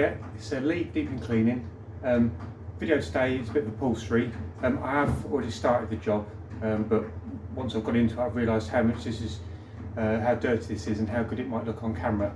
Hiya, it's Lee Deep in Cleaning. Video today is a bit of upholstery. I have already started the job, but once I've got into it, I've realised how much this is, how dirty this is, and how good it might look on camera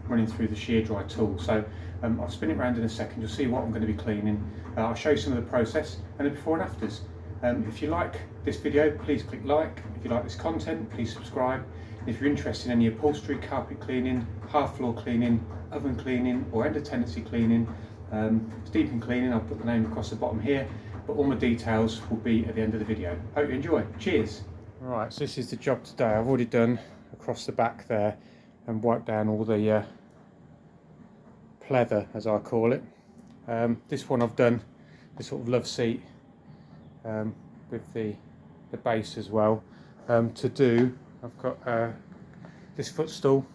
running through the Sheardry tool. So I'll spin it around in a second. You'll see what I'm going to be cleaning. I'll show you some of the process and the before and afters. If you like this video, please click like. If you like this content, please subscribe. If you're interested in any upholstery, carpet cleaning, half floor cleaning, oven cleaning, or end of tenancy cleaning, it's Deep in Cleaning. I'll put the name across the bottom here, but all my details will be at the end of the video. Hope you enjoy. Cheers. Right, so this is the job today. I've already done across the back there and wiped down all the pleather, as I call it. This one I've done this sort of love seat with the base as well. To do, I've got this footstool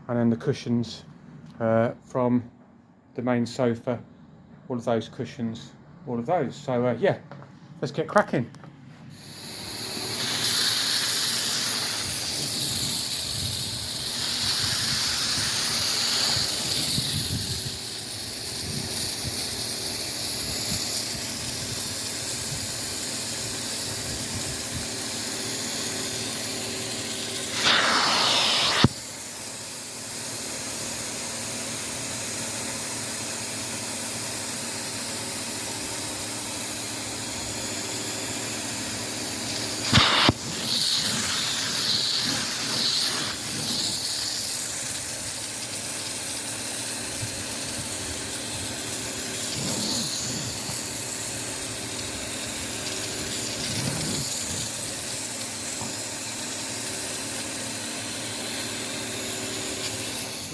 and then the cushions from the main sofa, all of those cushions, all of those. So yeah, let's get cracking.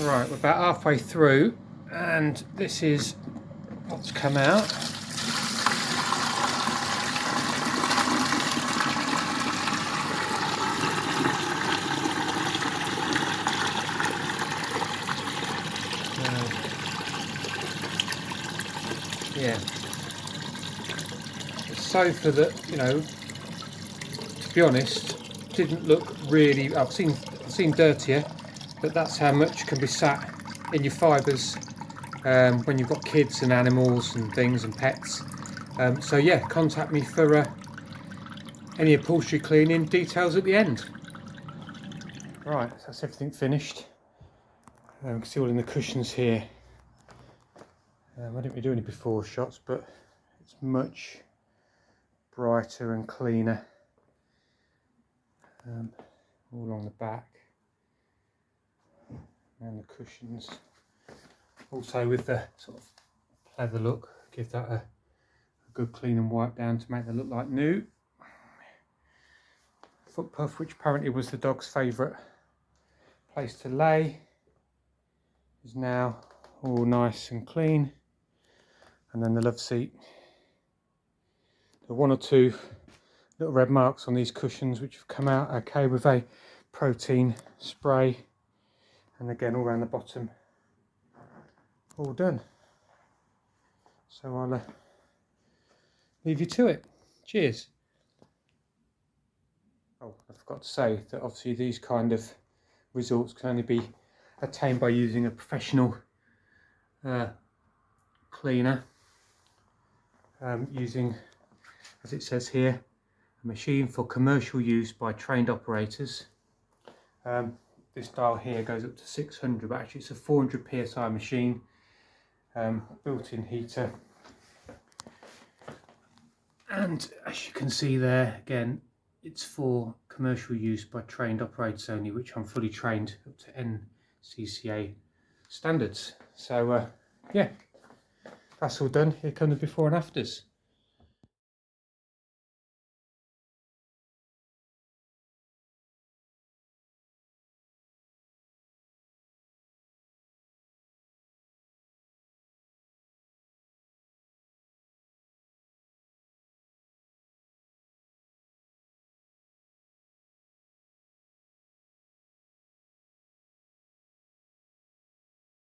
Right, we're about halfway through, and this is what's come out. Yeah, the sofa that, you know, to be honest, didn't look really. I've seen dirtier. But that's how much can be sat in your fibres when you've got kids and animals and things and pets. So yeah, contact me for any upholstery cleaning details at the end. Right, so that's everything finished. You can see all in the cushions here. I didn't really do any before shots, but it's much brighter and cleaner. All along the back. And the cushions, also with the sort of leather look, give that a good clean and wipe down to make them look like new. Foot puff, which apparently was the dog's favourite place to lay, is now all nice and clean. And then the love seat, the one or two little red marks on these cushions which have come out okay with a protein spray. And again, all around the bottom, all done. So I'll leave you to it. Cheers. Oh, I forgot to say that obviously these kind of results can only be attained by using a professional cleaner, using, as it says here, a machine for commercial use by trained operators. This dial here goes up to 600, but actually it's a 400 psi machine, built-in heater. And as you can see there, again, it's for commercial use by trained operators only, which I'm fully trained up to NCCA standards. So yeah, that's all done. Here come the before and afters.